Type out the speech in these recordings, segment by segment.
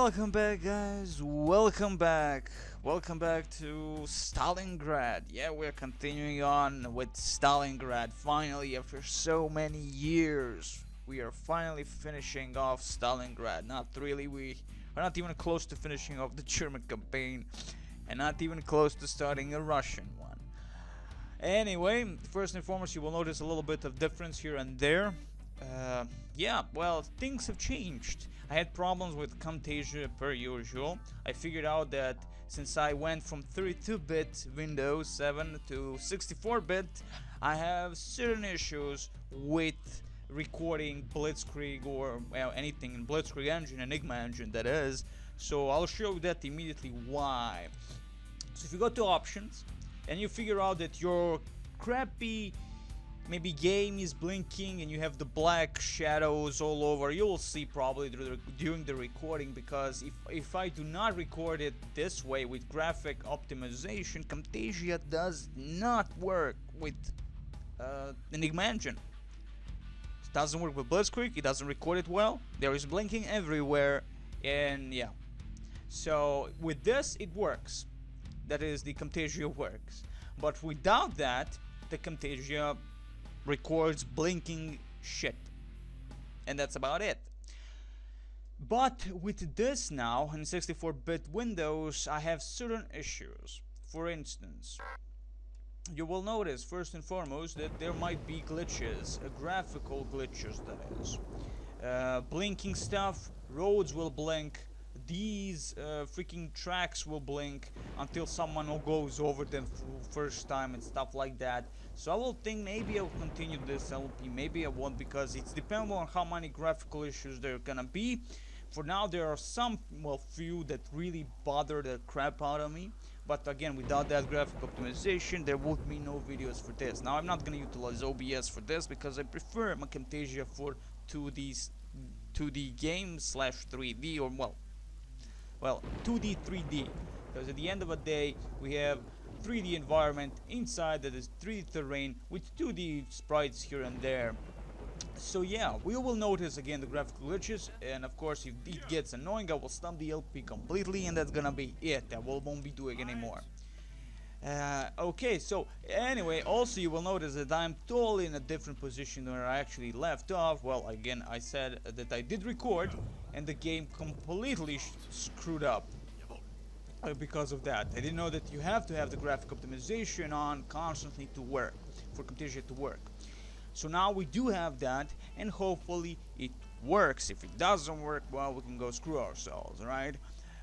Welcome back, guys. Welcome back. Welcome back to Stalingrad. Yeah, we're continuing on with Stalingrad. Finally, after so many years, we are finally finishing off Stalingrad. Not really, we're not even close to finishing off the German campaign, and not even close to starting a Russian one. Anyway, first and foremost, you will notice a little bit of difference here and there. Yeah, well, things have changed. I had problems with Camtasia per usual. I figured out that since I went from 32-bit Windows 7 to 64-bit, I have certain issues with recording Blitzkrieg or anything in Blitzkrieg engine, Enigma engine that is. So I'll show you that immediately why. So if you go to options and you figure out that your crappy maybe game is blinking and you have the black shadows all over, you'll see probably during the recording, because if I do not record it this way with graphic optimization, Camtasia does not work with Enigma engine. It doesn't work with Blitzkrieg, it doesn't record it well, there is blinking everywhere, and yeah. So with this it works, that is, the Camtasia works, but without that the Camtasia records blinking shit, and that's about it. But with this now in 64-bit Windows, I have certain issues. For instance, you will notice first and foremost that there might be glitches, graphical glitches that is. Blinking stuff, roads will blink, these freaking tracks will blink until someone goes over them first time and stuff like that. So I will think maybe I'll continue this LP, maybe I won't, because it's depending on how many graphical issues there are gonna be. For now there are some, well, few that really bother the crap out of me, but again, without that graphic optimization there would be no videos for this. Now I'm not gonna utilize OBS for this because I prefer my Camtasia for 2D games slash 3D, or well 2D 3D, because at the end of the day we have 3D environment inside that is 3D terrain with 2D sprites here and there. So yeah, we will notice again the graphical glitches, and of course if it gets annoying I will stop the LP completely, and that's gonna be it. I won't be doing anymore. Okay, so anyway, also you will notice that I'm totally in a different position where I actually left off. Well, again, I said that I did record and the game completely screwed up because of that. I didn't know that you have to have the graphic optimization on constantly to work, for Camtasia to work. So now we do have that, and hopefully it works. If it doesn't work, well, we can go screw ourselves, right?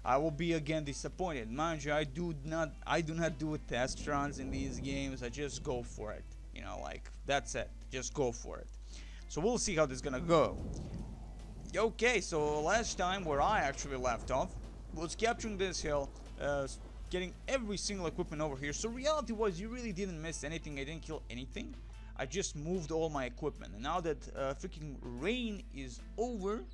I will be again disappointed. Mind you, I do not do test runs in these games. I just go for it. You know, like, that's it. Just go for it. So we'll see how this is gonna go. Okay, so last time where I actually left off was capturing this hill, getting every single equipment over here. So reality was, you really didn't miss anything. I didn't kill anything. I just moved all my equipment. And now that freaking rain is over,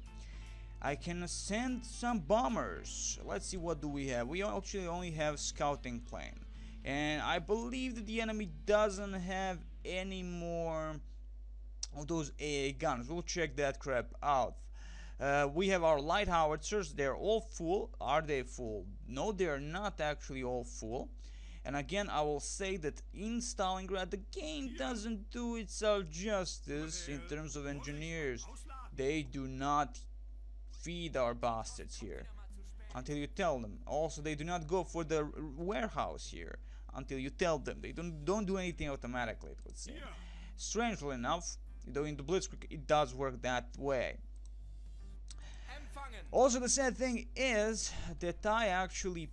I can send some bombers. Let's see, what do we have? We actually only have scouting plane, and I believe that the enemy doesn't have any more of those AA guns. We'll check that crap out. We have our light howitzers. They're all full. Are they full? No, they are not actually all full. And again, I will say that in Stalingrad the game doesn't do itself justice in terms of engineers. They do not feed our bastards here until you tell them. Also, they do not go for the warehouse here until you tell them. They don't do anything automatically, it would seem. Strangely enough, though in the Blitzkrieg it does work that way. Also, the sad thing is that I actually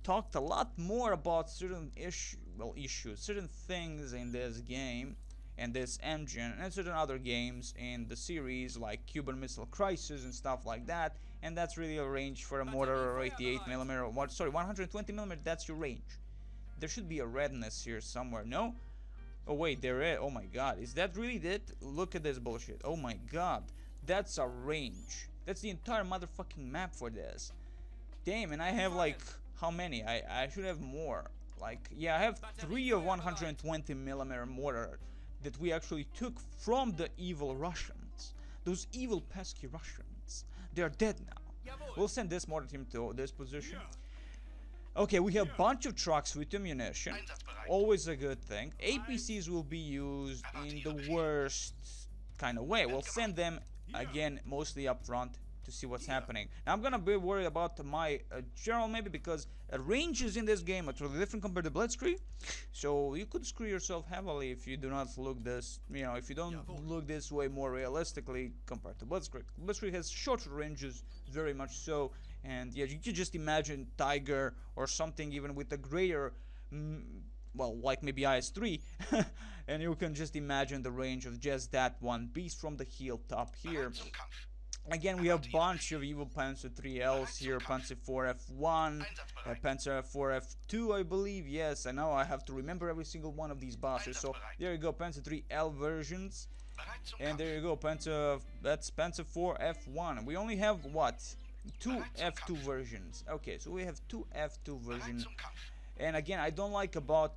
talked a lot more about certain issues, certain things in this game and this engine, and certain other games in the series like Cuban Missile Crisis and stuff like that, and that's really a range for a mortar or 88mm, sorry, 120mm, that's your range. There should be a redness here somewhere, no? Oh wait, there is. Oh my god, is that really it? Look at this bullshit. Oh my god, that's a range. That's the entire motherfucking map for this. Damn, and I have like, how many? I should have more. Like, yeah, I have 3 of 120mm mortar that we actually took from the evil Russians. Those evil pesky Russians. They are dead now. We'll send this mortar team to this position. Okay, we have a bunch of trucks with ammunition. Always a good thing. APCs will be used in the worst kind of way. We'll send them, again, mostly up front to see what's happening. Now, I'm gonna be worried about my general, maybe, because ranges in this game are totally different compared to Blitzkrieg. So you could screw yourself heavily if you do not look this, if you don't look this way more realistically compared to Blitzkrieg. Blitzkrieg has shorter ranges, very much so, and yeah, you could just imagine Tiger or something even with a greater, well, like maybe IS-3, and you can just imagine the range of just that one beast from the hilltop here. Again, we have a bunch of evil Panzer 3Ls here, Panzer 4F1, Panzer 4F2, I believe. Yes, I know I have to remember every single one of these bosses. So there you go, Panzer 3L versions, and there you go, that's Panzer 4F1. We only have what? 2 F2 versions. Okay, so we have 2 F2 versions. And again, I don't like about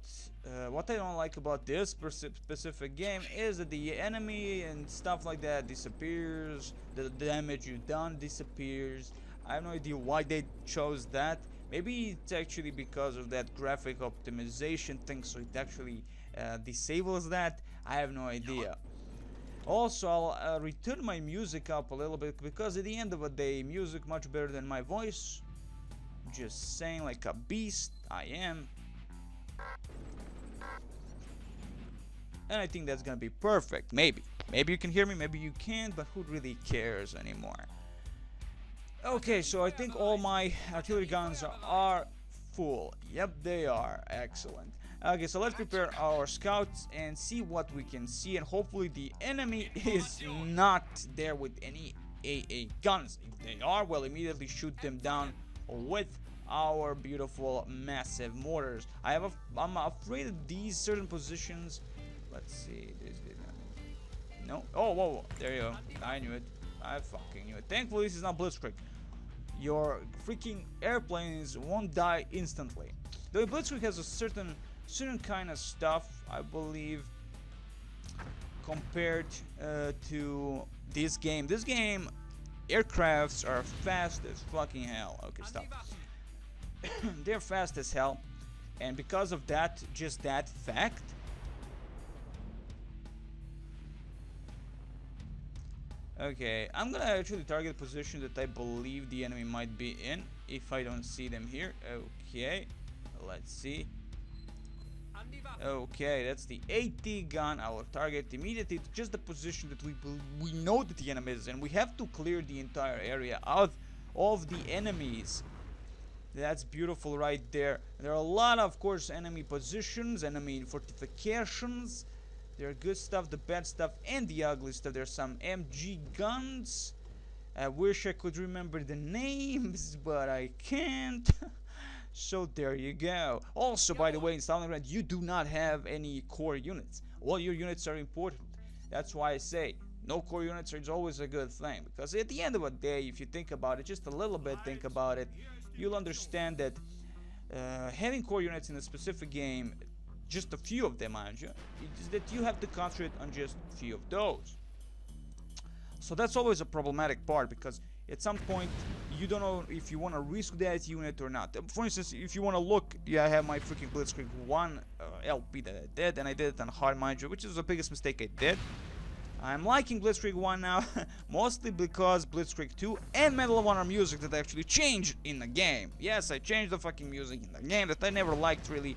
what I don't like about this specific game is that the enemy and stuff like that disappears. The damage you've done disappears. I have no idea why they chose that. Maybe it's actually because of that graphic optimization thing, so it actually disables that. I have no idea. Also, I'll return my music up a little bit, because at the end of the day, music much better than my voice. Just saying, like a beast, I am. And I think that's gonna be perfect. Maybe you can hear me, maybe you can't, but who really cares anymore? Okay, so I think all my artillery guns are full. Yep, they are. Excellent. Okay, so let's prepare our scouts and see what we can see, and hopefully the enemy is not there with any AA guns. If they are, we'll immediately shoot them down with our beautiful massive mortars. I'm afraid of these certain positions. Let's see. No. Oh, whoa. There you go. I knew it. I fucking knew it. Thankfully, this is not Blitzkrieg. Your freaking airplanes won't die instantly. The Blitzkrieg has a certain kind of stuff, I believe, compared to this game. This game, aircrafts are fast as fucking hell. Okay, stop. They're fast as hell, and because of that, just that fact, okay, I'm gonna actually target a position that I believe the enemy might be in, if I don't see them here. Okay, let's see. Okay, that's the AT gun. I will target immediately just the position that we know that the enemy is in. We have to clear the entire area out of the enemies. That's beautiful right there. There are a lot of course, enemy positions, enemy fortifications. There are good stuff, the bad stuff, and the ugly stuff. There's some MG guns. I wish I could remember the names, but I can't. So there you go. Also, by the way, in Stalingrad, you do not have any core units. All your units are important. That's why I say no core units is always a good thing. Because at the end of the day, if you think about it, just a little bit think about it, you'll understand that having core units in a specific game, just a few of them, mind you, is that you have to concentrate on just a few of those. So that's always a problematic part, because at some point you don't know if you want to risk that unit or not. For instance, if you want to look, yeah, I have my freaking Blitzkrieg 1 LP that I did, and I did it on hard, mind you, which is the biggest mistake I did. I'm liking Blitzkrieg 1 now, mostly because Blitzkrieg 2 and Medal of Honor music that actually changed in the game. Yes, I changed the fucking music in the game that I never liked really,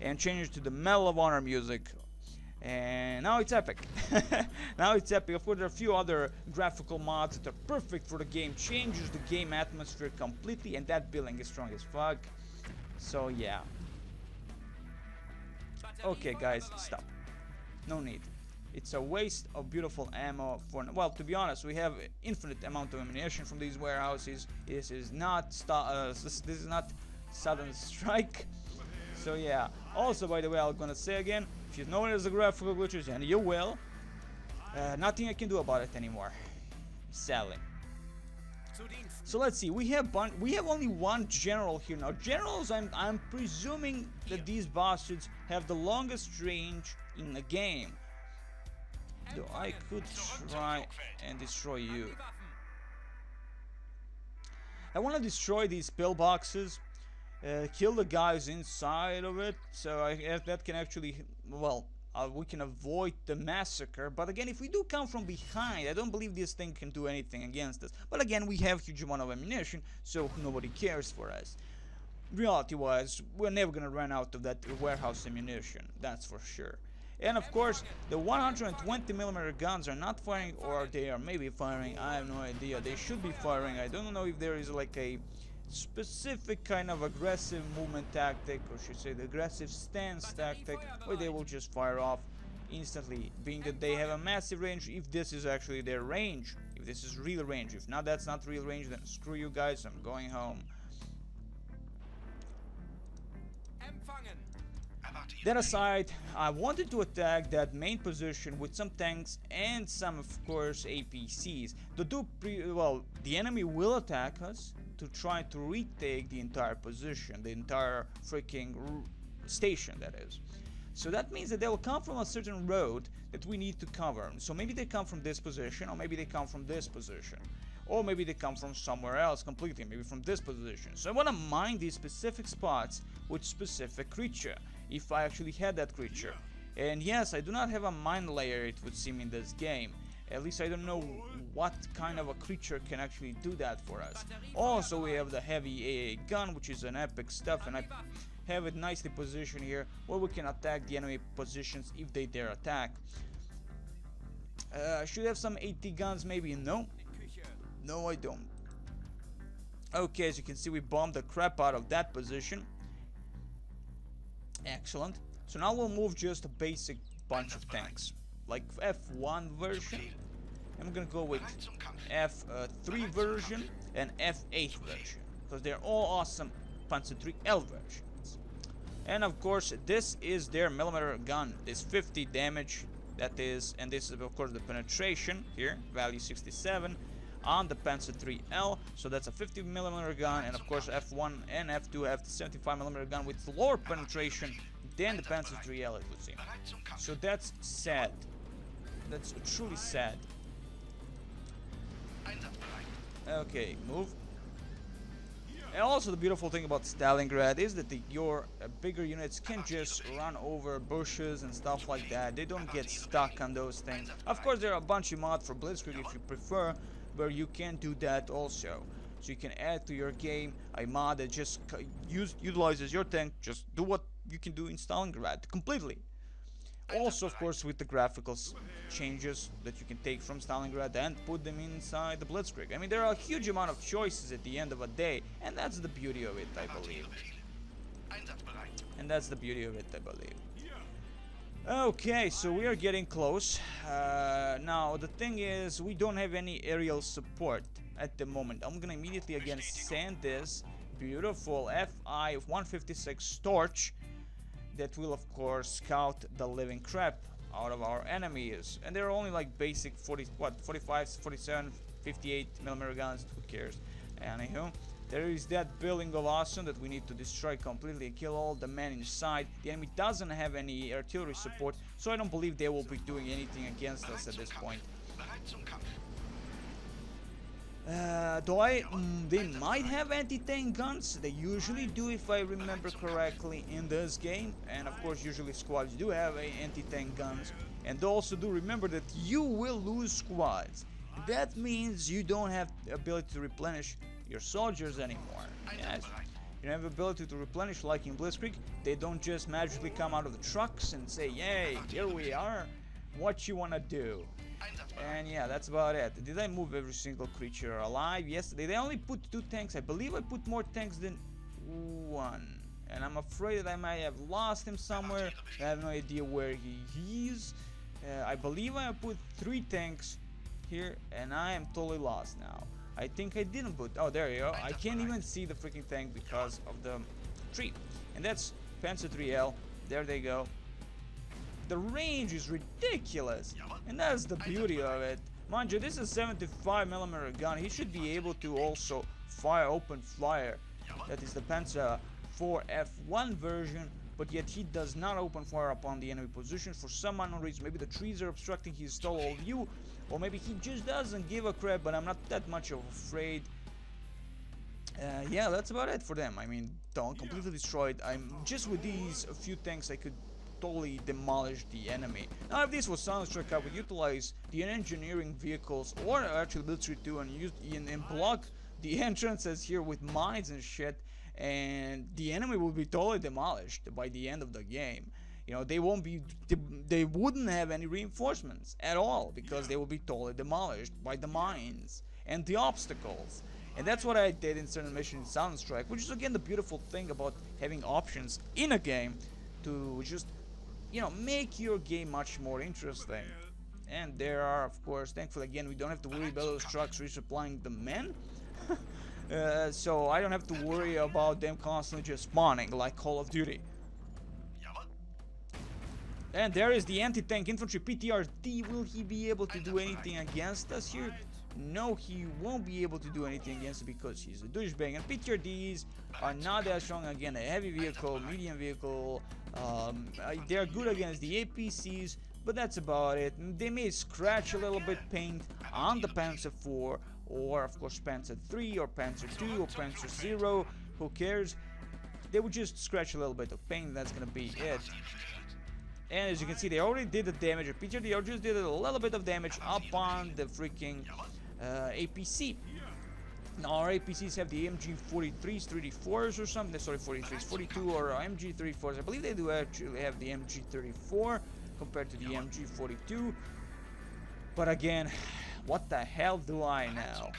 and changed to the Medal of Honor music. And now it's epic. Now it's epic. Of course, there are a few other graphical mods that are perfect for the game. Changes the game atmosphere completely, and that building is strong as fuck. So yeah. Okay, guys, stop. No need. It's a waste of beautiful ammo for. Well, to be honest, we have infinite amount of ammunition from these warehouses. This is not this is not Sudden Strike. So yeah. Also, by the way, I'm gonna say again, if you notice the graphical glitches, and you will, nothing I can do about it anymore, sadly. So let's see. We have only one general here now. Generals, I'm presuming that these bastards have the longest range in the game. Though I could try and destroy you. I want to destroy these pillboxes, kill the guys inside of it, so that can actually, well, we can avoid the massacre. But again, if we do come from behind, I don't believe this thing can do anything against us. But again, we have huge amount of ammunition, so nobody cares for us. Reality-wise, we're never gonna run out of that warehouse ammunition, that's for sure. And of course, the 120mm guns are not firing, or they are maybe firing, I have no idea. They should be firing. I don't know if there is like a specific kind of aggressive movement tactic, or should say the aggressive stance tactic, where they will just fire off instantly, being that they have a massive range, if this is actually their range, if this is real range. If now that's not real range, then screw you guys, I'm going home. That aside, I wanted to attack that main position with some tanks and some, of course, APCs. The enemy will attack us to try to retake the entire position, the entire freaking station, that is. So that means that they will come from a certain road that we need to cover. So maybe they come from this position, or maybe they come from this position, or maybe they come from somewhere else completely, maybe from this position. So I want to mine these specific spots with specific creature, if I actually had that creature. And yes, I do not have a mine layer, it would seem, in this game. At least I don't know what kind of a creature can actually do that for us. Also, we have the heavy AA gun, which is an epic stuff, and I have it nicely positioned here where we can attack the enemy positions if they dare attack. Should have some AT guns, maybe? No, I don't. Okay, as you can see, we bombed the crap out of that position. Excellent. So now we'll move just a basic bunch of tanks, like F1 version. I'm gonna go with F3 version and F8 version, because they're all awesome Panzer IIIL versions. And of course, this is their millimeter gun. This 50 damage, that is, and this is of course the penetration here, value 67 on the Panzer IIIL. So that's a 50mm gun, and of course F1 and F2 have the 75mm gun with lower penetration than the Panzer IIIL, it would seem. So that's sad. That's truly sad. Okay, move. And also the beautiful thing about Stalingrad is that your bigger units can just run over bushes and stuff like that. They don't get stuck on those things. Of course, there are a bunch of mods for Blitzkrieg if you prefer, where you can do that also. So you can add to your game a mod that just utilizes your tank, just do what you can do in Stalingrad completely. Also, of course, with the graphical changes that you can take from Stalingrad and put them inside the Blitzkrieg. I mean, there are a huge amount of choices at the end of a day, and that's the beauty of it, I believe. Okay, so we are getting close. Now, the thing is, we don't have any aerial support at the moment. I'm gonna immediately again send this beautiful FI-156 torch that will, of course, scout the living crap out of our enemies. And they're only like basic 45, 47, 58mm guns, who cares? Anywho, there is that building of awesome that we need to destroy completely and kill all the men inside. The enemy doesn't have any artillery support, so I don't believe they will be doing anything against us at this point. They might have anti-tank guns. They usually do, if I remember correctly, in this game. And of course, usually squads do have anti-tank guns. And also do remember that you will lose squads. That means you don't have the ability to replenish your soldiers anymore. Yes, you don't have the ability to replenish like in Blitzkrieg. They don't just magically come out of the trucks and say, "Yay, here we are. What you wanna do?" And yeah, that's about it. Did I move every single creature alive? Yes, they only put 2 tanks. I believe I put more tanks than 1. And I'm afraid that I might have lost him somewhere. I have no idea where he is. I believe I put 3 tanks here, and I am totally lost now. I think I didn't put... Oh, there you go. I can't even see the freaking tank because of the tree. And that's Panzer IIIL. There they go. The range is ridiculous, and that's the beauty of it. Mind you, this is a 75mm gun. He should be able to also fire open fire. That is the Panzer IV F1 version, but yet he does not open fire upon the enemy position for some unknown reason. Maybe the trees are obstructing his total view, or maybe he just doesn't give a crap, but I'm not that much of afraid. Yeah, that's about it for them. I mean, don't completely destroyed. I'm just with these a few tanks I could totally demolish the enemy. Now, if this was Soundstruck, I would utilize the engineering vehicles or actually military too and use and block the entrances here with mines and shit, and the enemy will be totally demolished by the end of the game. You know, they won't be, they wouldn't have any reinforcements at all because they will be totally demolished by the mines and the obstacles. And that's what I did in certain missions in Soundstrike, which is again the beautiful thing about having options in a game to just, you know, make your game much more interesting. And there are, of course, thankfully again, we don't have to worry about those trucks resupplying the men. So I don't have to worry about them constantly just spawning like Call of Duty. And there is the anti-tank infantry PTRD. Will he be able to do anything against us here? No, he won't be able to do anything against it because he's a douchebag. And PTRDs are not that strong. Again, a heavy vehicle, medium vehicle. They're good against the APCs, but that's about it. They may scratch a little bit paint on the Panzer IV, or of course Panzer III, or Panzer II, or Panzer Zero. Who cares? They would just scratch a little bit of paint. That's gonna be it. And as you can see, they already did the damage. PTRD just did a little bit of damage up on the freaking APC. Now our APCs have the MG43s, 34s or something. Sorry, 43s, 42 or MG34s. I believe they do actually have the MG34 compared to the MG42. But again, what the hell do I know?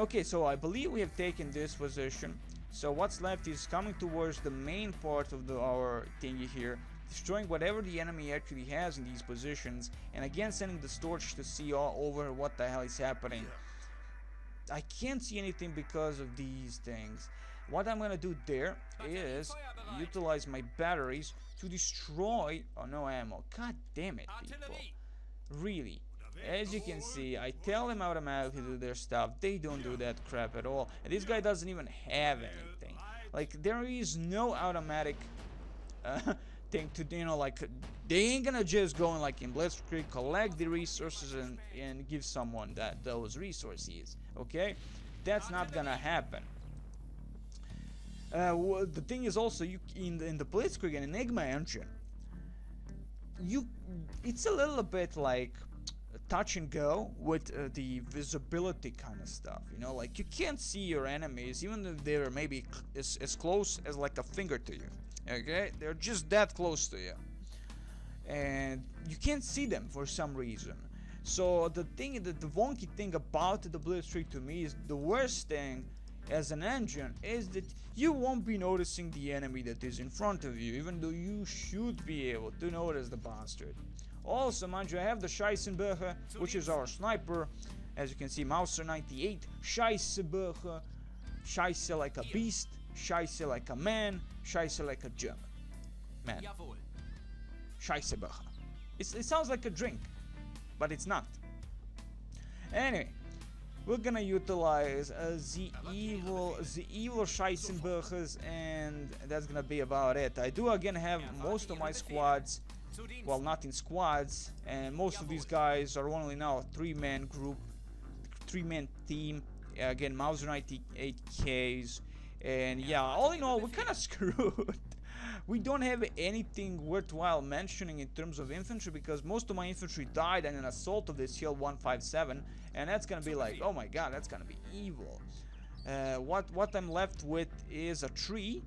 Okay, so I believe we have taken this position. So what's left is coming towards the main part of our thingy here, destroying whatever the enemy actually has in these positions, and again sending the Storch to see all over what the hell is happening. I can't see anything because of these things. What I'm gonna do there is utilize my batteries to destroy... Oh, no ammo. God damn it, people. Really. As you can see, I tell them automatically to do their stuff. They don't do that crap at all. And this guy doesn't even have anything. Like, there is no automatic thing to, you know, like, they ain't gonna just go and, like, in Blitzkrieg, collect the resources and give someone those resources. Okay? That's not gonna happen. Well, the thing is also, you in the Blitzkrieg and Enigma engine, it's a little bit like touch and go with the visibility kind of stuff, you know, like you can't see your enemies even if they're maybe as close as like a finger to you. Okay, they're just that close to you and you can't see them for some reason. So the wonky thing about the Blitzkrieg to me is the worst thing as an engine is that you won't be noticing the enemy that is in front of you, even though you should be able to notice the bastard. Also, mind you, I have the Scheissenberger, which is our sniper. As you can see, Mauser 98, Scheissenberger, Scheisse like a beast, Scheisse like a man, Scheisse like a German. Man. Scheissenberger. It sounds like a drink, but it's not. Anyway, we're gonna utilize the evil Scheissenbergers, and that's gonna be about it. I do again have most of my squads, well, not in squads, and most of these guys are only now a 3-man group, 3-man team. Again, Mauser 98Ks, and yeah, all in all, we're kind of screwed. We don't have anything worthwhile mentioning in terms of infantry because most of my infantry died in an assault of this hill 157, and that's gonna be like, oh my god, that's gonna be evil. What I'm left with is a tree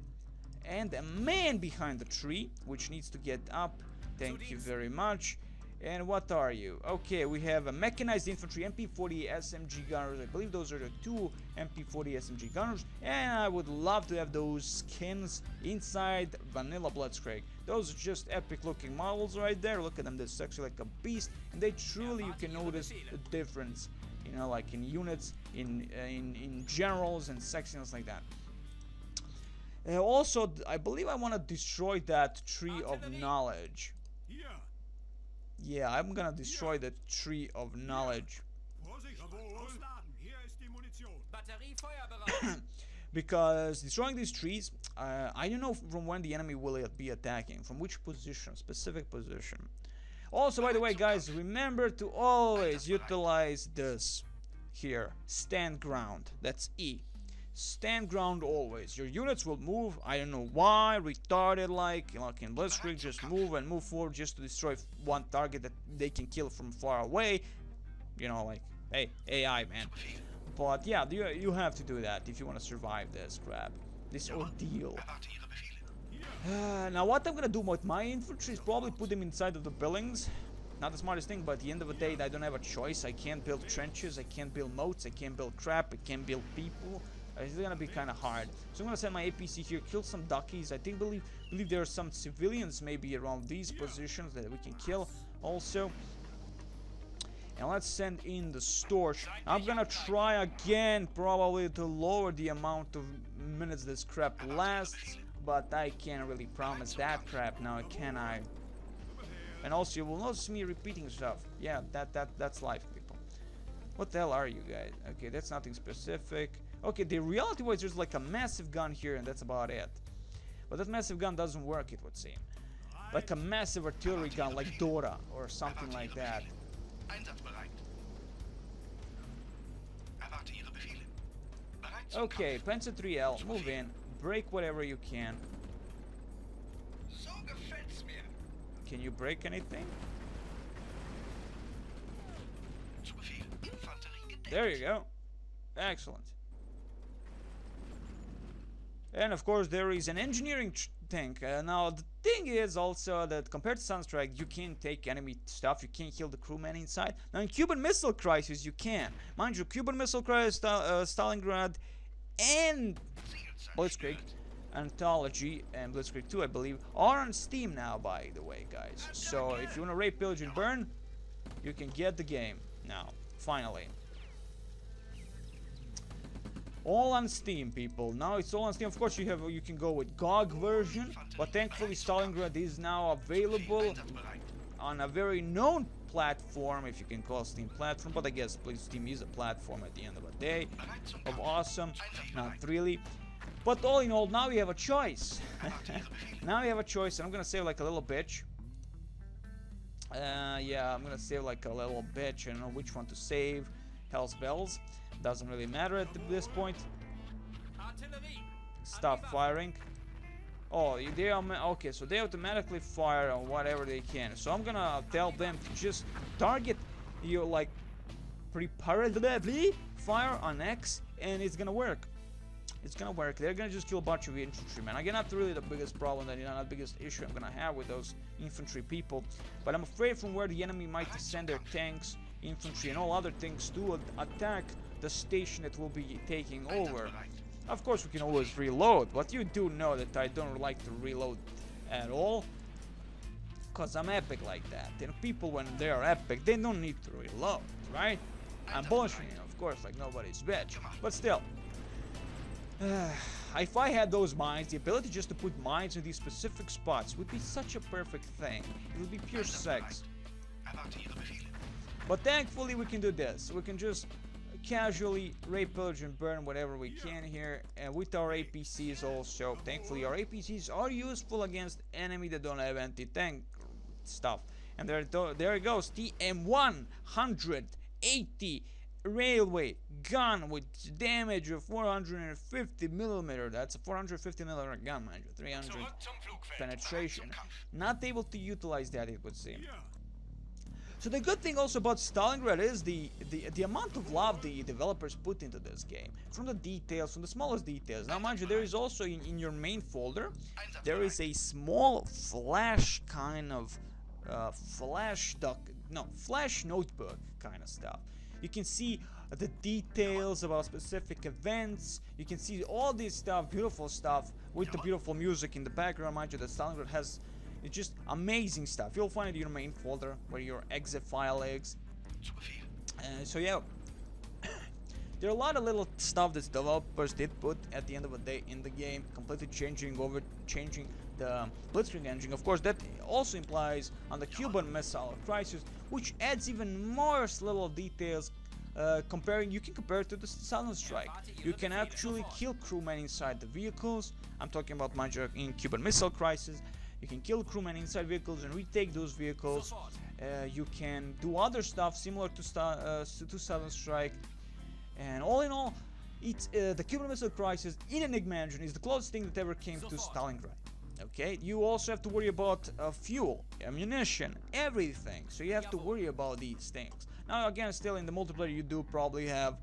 and a man behind the tree, which needs to get up. Thank you very much. And what are you? Okay, we have a mechanized infantry MP40 SMG gunners. I believe those are the 2 MP40 SMG gunners. And I would love to have those skins inside Vanilla Blitzkrieg. Those are just epic looking models right there. Look at them, they're sexy like a beast. And they truly, you can notice the difference, you know, like in units, in generals and sexiness like that. Also, I believe I want to destroy that tree of knowledge. Yeah, I'm gonna destroy the tree of knowledge. Because destroying these trees, I don't know from when the enemy will be attacking, from which position, specific position. Also, by the way, guys, remember to always utilize this here, stand ground. That's E. Stand ground always. Your units will move. I don't know why, retarded like in Blitzkrieg, just move and move forward just to destroy one target that they can kill from far away. You know, like, hey, AI, man. But yeah, you have to do that if you want to survive this crap, this ordeal. Now what I'm gonna do with my infantry is probably put them inside of the buildings. Not the smartest thing, but at the end of the day, I don't have a choice. I can't build trenches, I can't build moats, I can't build crap, I can't build people. It's gonna be kind of hard. So I'm gonna send my APC here, kill some duckies. I think believe there are some civilians maybe around these positions that we can kill also. And let's send in the Storch. I'm gonna try again probably to lower the amount of minutes this crap lasts, but I can't really promise that crap now, can I? And also you will notice me repeating stuff. Yeah, that's life, people. What the hell are you guys? Okay, that's nothing specific. Okay, the reality-wise, there's like a massive gun here, and that's about it. But that massive gun doesn't work, it would seem. Like a massive artillery gun, like Dora, or something like that. Okay, Panzer 3L, move in, break whatever you can. Can you break anything? There you go. Excellent. And of course there is an engineering tank. Now the thing is also that compared to Sunstrike, you can't take enemy stuff, you can't kill the crewmen inside. Now in Cuban Missile Crisis you can. Mind you, Cuban Missile Crisis, Stalingrad and Blitzkrieg Anthology and Blitzkrieg 2 I believe are on Steam now, by the way, guys. So if you want to raid, pillage and burn, you can get the game now, finally. All on Steam, people. Now it's all on Steam. Of course, you can go with GOG version, but thankfully Stalingrad is now available on a very known platform, if you can call Steam platform. But I guess Steam is a platform at the end of the day of awesome. Not really. But all in all, now we have a choice. Now we have a choice. I'm gonna save like a little bitch. Yeah, I'm gonna save like a little bitch. I don't know which one to save. Hell's Bells. Doesn't really matter at this point. Stop firing. Oh, they are okay. So they automatically fire on whatever they can. So I'm gonna tell them to just target you, like preparably fire on X, and it's gonna work. It's gonna work. They're gonna just kill a bunch of infantrymen. Again, not really the biggest problem, that not the biggest issue I'm gonna have with those infantry people. But I'm afraid from where the enemy might send their tanks, infantry, and all other things to attack the station that will be taking over. Of course, we can always reload, but you do know that I don't like to reload at all, because I'm epic like that. And people, when they are epic, they don't need to reload, right? I'm bullshitting, of course, like nobody's bitch, but still. If I had those mines, the ability just to put mines in these specific spots would be such a perfect thing. It would be pure sex. But thankfully we can do this. We can just casually raid, pillage and burn whatever we can here, and with our APCs also. Thankfully our APCs are useful against enemy that don't have anti-tank stuff. And there it goes, the M180 railway gun with damage of 450 millimeter. That's a 450 millimeter gun, mind you. 300 penetration. Not able to utilize that, it would seem. So the good thing also about Stalingrad is the amount of love the developers put into this game. From the details, from the smallest details. Now mind you, there is also in your main folder, there is a small flash kind of flash notebook kind of stuff. You can see the details about specific events. You can see all this stuff, beautiful stuff, with the beautiful music in the background. Mind you, that Stalingrad has, it's just amazing stuff. You'll find it in your main folder where your exe file is. So yeah, there are a lot of little stuff that developers did put at the end of the day in the game, completely changing the Blitzkrieg engine. Of course, that also implies on the Cuban Missile Crisis, which adds even more little details. You can compare it to the Sunstrike. You can actually kill crewmen inside the vehicles. I'm talking about, mind you, in Cuban Missile Crisis. You can kill crewmen inside vehicles and retake those vehicles. You can do other stuff similar to Sunstrike. And all in all, it's the Cuban Missile Crisis in Enigma engine is the closest thing that ever came to Stalingrad. Okay, you also have to worry about fuel, ammunition, everything. So you have to worry about these things. Now again, still in the multiplayer, you do probably have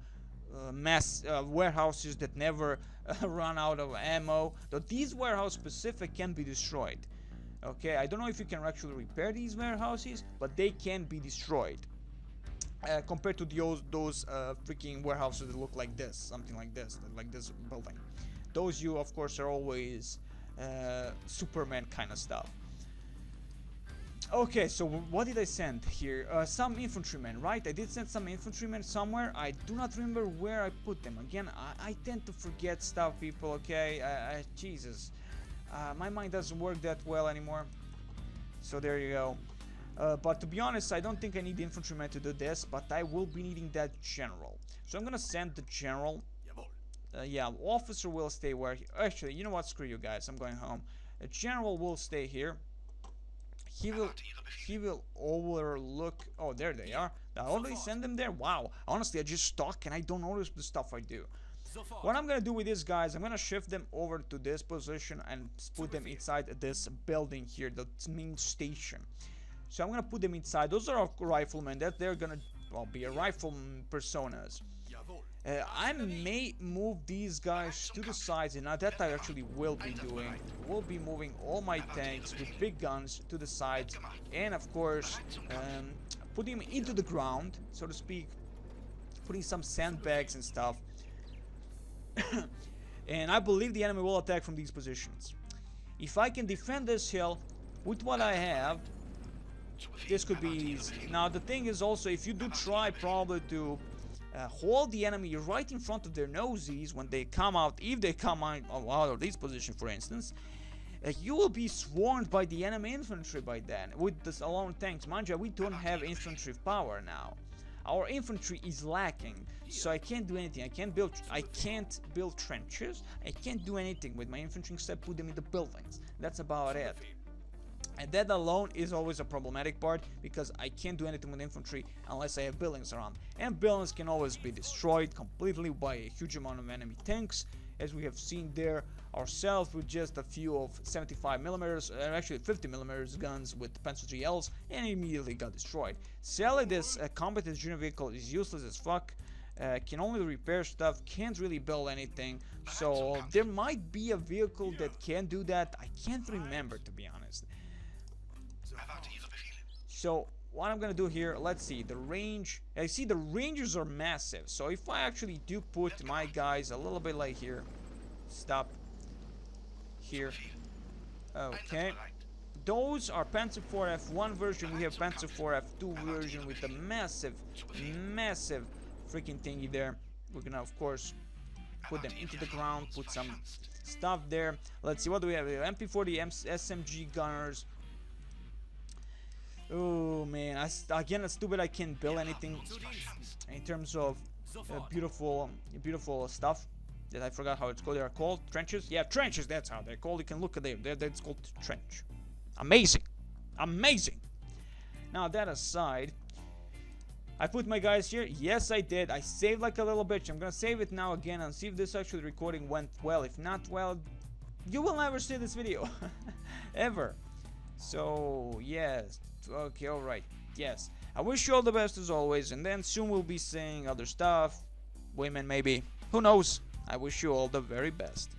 mass warehouses that never run out of ammo. Though these warehouse specific can be destroyed. Okay, I don't know if you can actually repair these warehouses, but they can be destroyed. Compared to those freaking warehouses that look like this, something like this building. Those you, of course, are always Superman kind of stuff. Okay, so what did I send here? Some infantrymen, right? I did send some infantrymen somewhere. I do not remember where I put them. Again, I tend to forget stuff, people, okay? Jesus. My mind doesn't work that well anymore. So there you go. But to be honest, I don't think I need the infantryman to do this, but I will be needing that general. So I'm gonna send the general. Yeah, officer will stay where actually, you know what, screw you guys, I'm going home. The general will stay here. He will overlook. Oh, there they are. I already send them there. Wow, honestly, I just stuck and I don't notice the stuff I do. What I'm gonna do with these guys, I'm gonna shift them over to this position and put them inside this building here, the main station. So I'm gonna put them inside. Those are our riflemen. That they're gonna, well, be a rifleman personas. I may move these guys to the sides, and now that I actually will be doing. We'll be moving all my tanks with big guns to the sides, and of course, putting them into the ground, so to speak, putting some sandbags and stuff. And I believe the enemy will attack from these positions. If I can defend this hill with what I have, this could be easy. Now the thing is also, if you do try probably to hold the enemy right in front of their noses when they come out, if they come out of this position, for instance, you will be swarmed by the enemy infantry by then. With this alone tanks, mind you, we don't have infantry power now. Our infantry is lacking, so I can't do anything. I can't build trenches. I can't do anything with my infantry except put them in the buildings. That's about it. And that alone is always a problematic part, because I can't do anything with infantry unless I have buildings around. And buildings can always be destroyed completely by a huge amount of enemy tanks, as we have seen there ourselves with just a few of 75mm, actually 50mm guns with pencil GLs, and immediately got destroyed. Sadly, this combat engineer vehicle is useless as fuck. Can only repair stuff, can't really build anything. So there might be a vehicle that can do that. I can't remember, to be honest. So what I'm gonna do here, let's see, the range, I see the ranges are massive. So if I actually do put my guys a little bit like here, stop here, okay, those are Panzer IV F1 version. We have Panzer IV F2 version with the massive freaking thingy there. We're gonna, of course, put them into the ground, put some stuff there. Let's see, what do we have? We have MP40 SMG gunners. Oh man, again, it's stupid I can't build anything in terms of beautiful stuff that I forgot how it's called. They are called trenches. Yeah, trenches, that's how they're called. You can look at them. That's called trench. Amazing. Now that aside, I put my guys here. Yes, I did. I saved like a little bitch. I'm gonna save it now again and see if this actually recording went well. If not, well, you will never see this video ever. So yes. Okay, alright, yes. I wish you all the best as always, and then soon we'll be saying other stuff. Women, maybe. Who knows? I wish you all the very best.